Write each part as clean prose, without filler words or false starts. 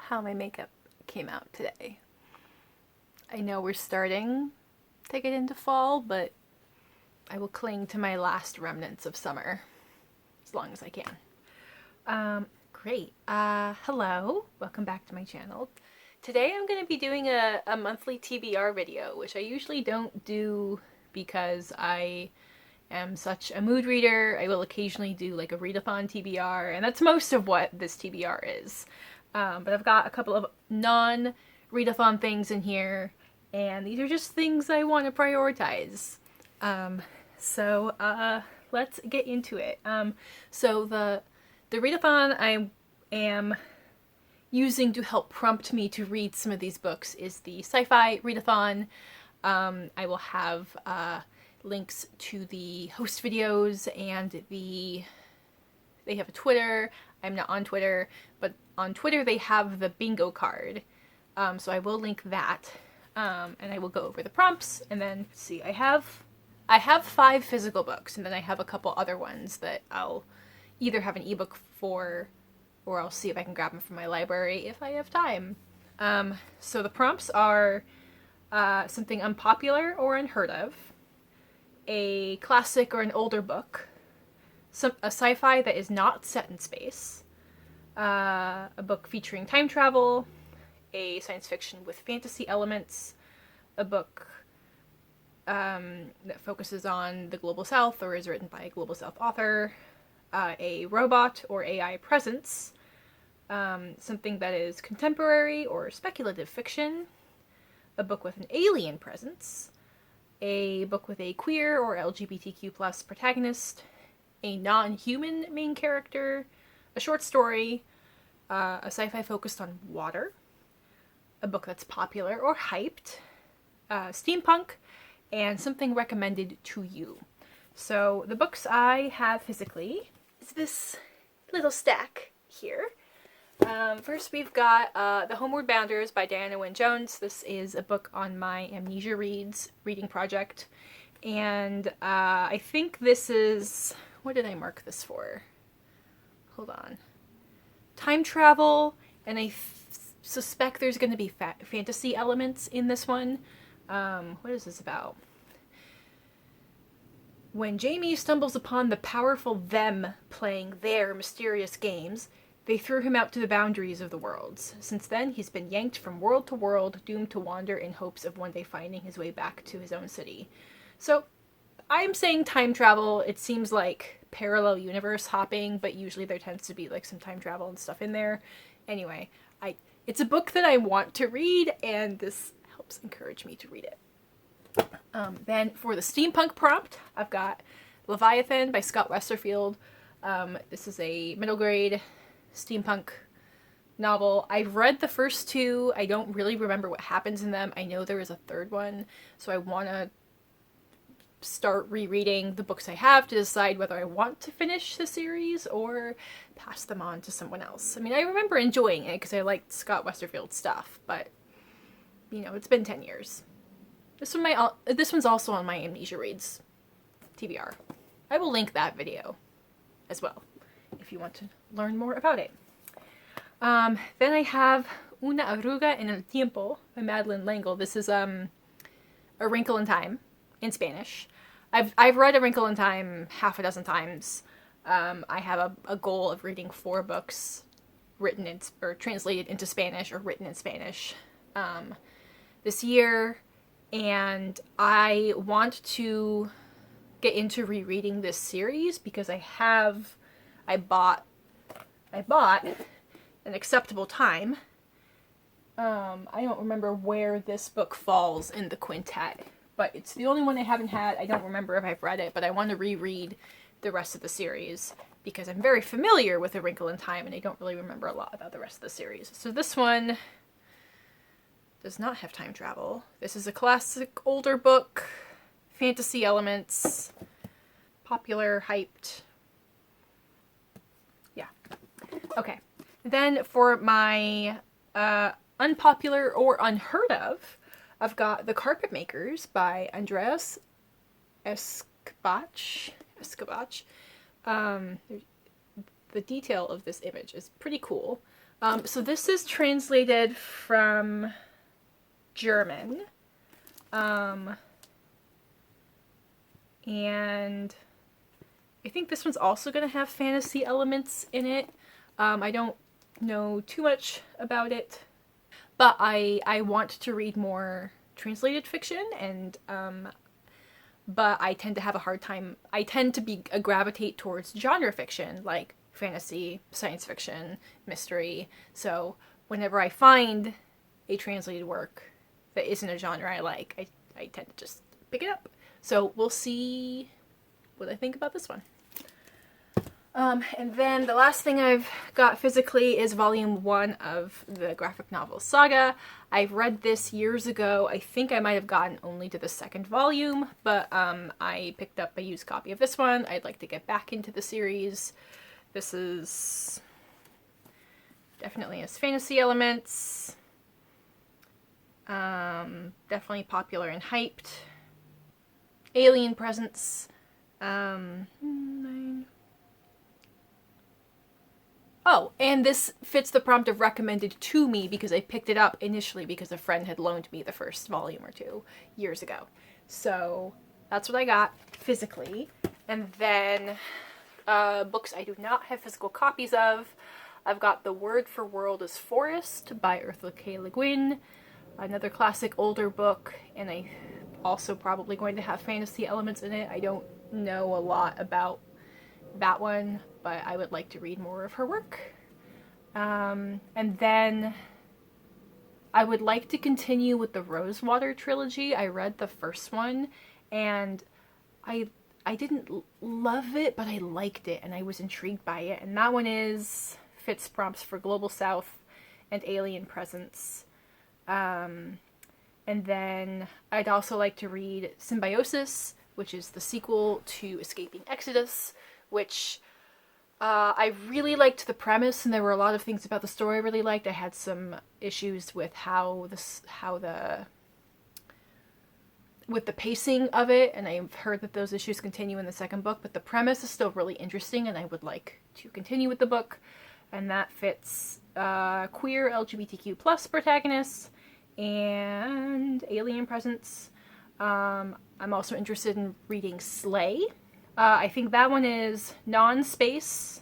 how my makeup came out today. I know we're starting to get into fall, but I will cling to my last remnants of summer as long as I can. Great. Hello. Welcome back to my channel. Today I'm going to be doing a monthly TBR video, which I usually don't do because I am such a mood reader. I will occasionally do like a readathon TBR, and that's most of what this TBR is. But I've got a couple of non-readathon things in here, and these are just things I want to prioritize. So let's get into it. So the readathon I am using to help prompt me to read some of these books is the SciFi Readathon. I will have links to the host videos and they have a Twitter. I'm not on Twitter, but on Twitter they have the bingo card. So I will link that, and I will go over the prompts, and then see, I have 5 physical books, and then I have a couple other ones that I'll either have an ebook for, or I'll see if I can grab them from my library if I have time. So the prompts are something unpopular or unheard of, a classic or an older book, a sci-fi that is not set in space, a book featuring time travel, a science fiction with fantasy elements, a book that focuses on the Global South or is written by a Global South author, a robot or AI presence, something that is contemporary or speculative fiction, a book with an alien presence, a book with a queer or LGBTQ plus protagonist, a non-human main character, a short story, a sci-fi focused on water, a book that's popular or hyped, steampunk, and something recommended to you. So the books I have physically is this little stack here. First we've got The Homeward Bounders by Diana Wynne Jones. This is a book on my Amnesia Reads reading project. And I think this is... what did I mark this for? Hold on. Time travel, and I suspect there's going to be fantasy elements in this one. What is this about? When Jamie stumbles upon the powerful them playing their mysterious games, they threw him out to the boundaries of the worlds. Since then, he's been yanked from world to world, doomed to wander in hopes of one day finding his way back to his own city. So, I'm saying time travel. It seems like parallel universe hopping, but usually there tends to be like some time travel and stuff in there. Anyway, it's a book that I want to read, and this helps encourage me to read it. Then for the steampunk prompt, I've got Leviathan by Scott Westerfield. This is a middle grade steampunk novel. I've read the first 2. I don't really remember what happens in them. I know there is a third one, so I want to start rereading the books I have to decide whether I want to finish the series or pass them on to someone else. I mean, I remember enjoying it because I liked Scott Westerfield's stuff, but, you know, it's been 10 years. This one's also on my Amnesia Reads TBR. I will link that video as well if you want to learn more about it. Then I have Una arruga en el tiempo by Madeleine L'Engle. This is A Wrinkle in Time in Spanish. I've read A Wrinkle in Time half a dozen times. I have a goal of reading 4 books written in, or translated into Spanish or written in Spanish this year, and I want to get into rereading this series because I bought An Acceptable Time. I don't remember where this book falls in the quintet, but it's the only one I haven't had. I don't remember if I've read it, but I want to reread the rest of the series because I'm very familiar with A Wrinkle in Time and I don't really remember a lot about the rest of the series. So this one does not have time travel. This is a classic older book, fantasy elements, popular, hyped. Yeah. Okay. Then for my unpopular or unheard of, I've got The Carpet Makers by Andreas Escabach. The detail of this image is pretty cool. So this is translated from German. And I think this one's also going to have fantasy elements in it. I don't know too much about it, but I want to read more translated fiction, and but I tend to have a hard time. I tend to gravitate towards genre fiction, like fantasy, science fiction, mystery. So whenever I find a translated work that isn't a genre I like, I tend to just pick it up. So we'll see what I think about this one. And then the last thing I've got physically is volume 1 of the graphic novel saga. I've read this years ago. I think I might have gotten only to the 2nd volume, but I picked up a used copy of this one. I'd like to get back into the series. This is definitely has fantasy elements. Definitely popular and hyped. Alien presence. Oh, and this fits the prompt of recommended to me because I picked it up initially because a friend had loaned me the first volume or 2 years ago. So that's what I got physically. And then books I do not have physical copies of. I've got The Word for World is Forest by Ursula K. Le Guin. Another classic older book, and I also probably going to have fantasy elements in it. I don't know a lot about that one, but I would like to read more of her work. And then I would like to continue with the Rosewater trilogy. I read the first one, and I didn't love it, but I liked it, and I was intrigued by it. And that one fits prompts for Global South and Alien Presence. And then I'd also like to read Symbiosis, which is the sequel to Escaping Exodus, which I really liked the premise, and there were a lot of things about the story I really liked. I had some issues with with the pacing of it, and I've heard that those issues continue in the 2nd book, but the premise is still really interesting, and I would like to continue with the book, and that fits queer LGBTQ plus protagonists and alien presence. I'm also interested in reading Slay. I think that one is non-space.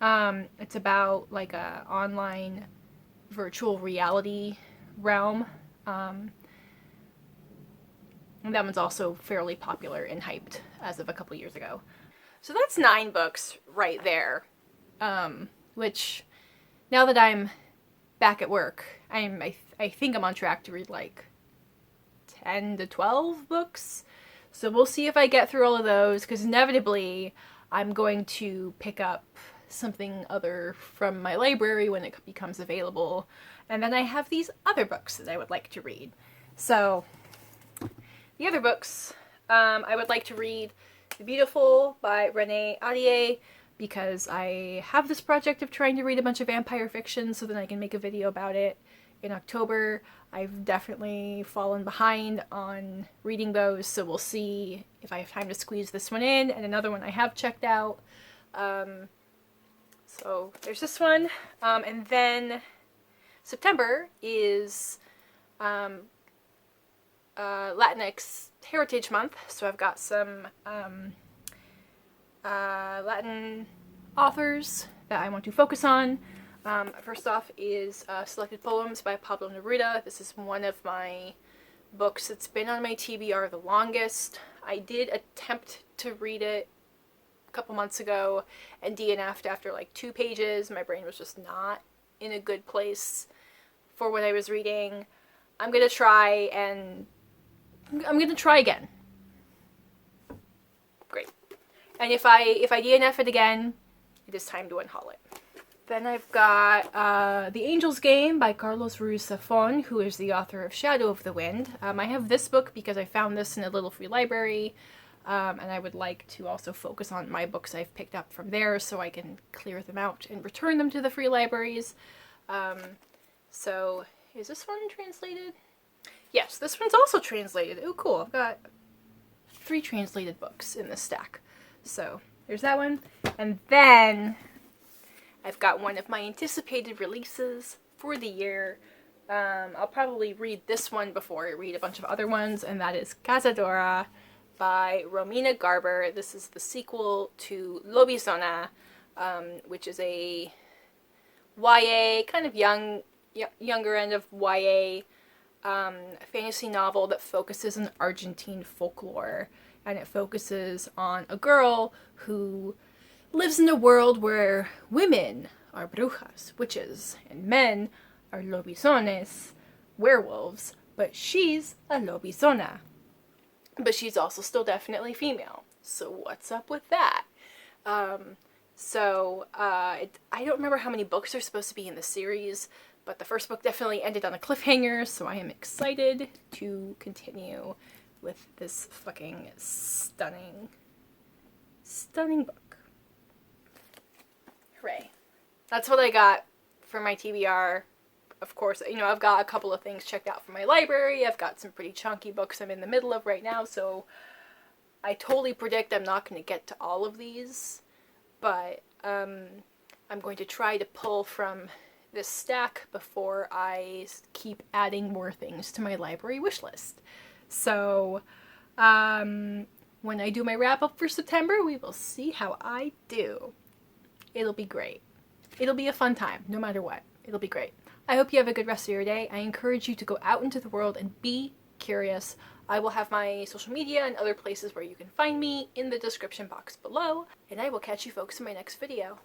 It's about like a online virtual reality realm. And that one's also fairly popular and hyped as of a couple years ago. So that's 9 books right there. Which, now that I'm back at work, I think I'm on track to read like 10 to 12 books. So we'll see if I get through all of those, because inevitably I'm going to pick up something other from my library when it becomes available. And then I have these other books that I would like to read. So the other books, I would like to read The Beautiful by Renee Ahdieh, because I have this project of trying to read a bunch of vampire fiction so that I can make a video about it in October. I've definitely fallen behind on reading those, so we'll see if I have time to squeeze this one in, and another one I have checked out. So there's this one, and then September is Latinx Heritage Month, so I've got some Latin authors that I want to focus on. First off is Selected Poems by Pablo Neruda. This is one of my books that's been on my TBR the longest. I did attempt to read it a couple months ago and DNF'd after like 2 pages. My brain was just not in a good place for what I was reading. I'm gonna try again. Great. And if I DNF it again, it is time to unhaul it. Then I've got The Angel's Game by Carlos Ruiz Zafón, who is the author of Shadow of the Wind. I have this book because I found this in a little free library, and I would like to also focus on my books I've picked up from there so I can clear them out and return them to the free libraries. So, is this one translated? Yes, this one's also translated. Oh, cool. I've got 3 translated books in this stack. So, there's that one. And then I've got one of my anticipated releases for the year. I'll probably read this one before I read a bunch of other ones, and that is Cazadora by Romina Garber. This is the sequel to Lobizona, which is a YA, kind of younger end of YA fantasy novel that focuses on Argentine folklore, and it focuses on a girl who lives in a world where women are brujas, witches, and men are lobisones, werewolves, but she's a lobizona. But she's also still definitely female. So what's up with that? I don't remember how many books are supposed to be in the series, but the first book definitely ended on a cliffhanger, so I am excited to continue with this fucking stunning book. Hooray. That's what I got for my TBR. Of course, I've got a couple of things checked out from my library. I've got some pretty chunky books I'm in the middle of right now, so I totally predict I'm not going to get to all of these, but I'm going to try to pull from this stack before I keep adding more things to my library wish list. So, when I do my wrap-up for September, we will see how I do. It'll be great. It'll be a fun time, no matter what. It'll be great. I hope you have a good rest of your day. I encourage you to go out into the world and be curious. I will have my social media and other places where you can find me in the description box below, and I will catch you folks in my next video.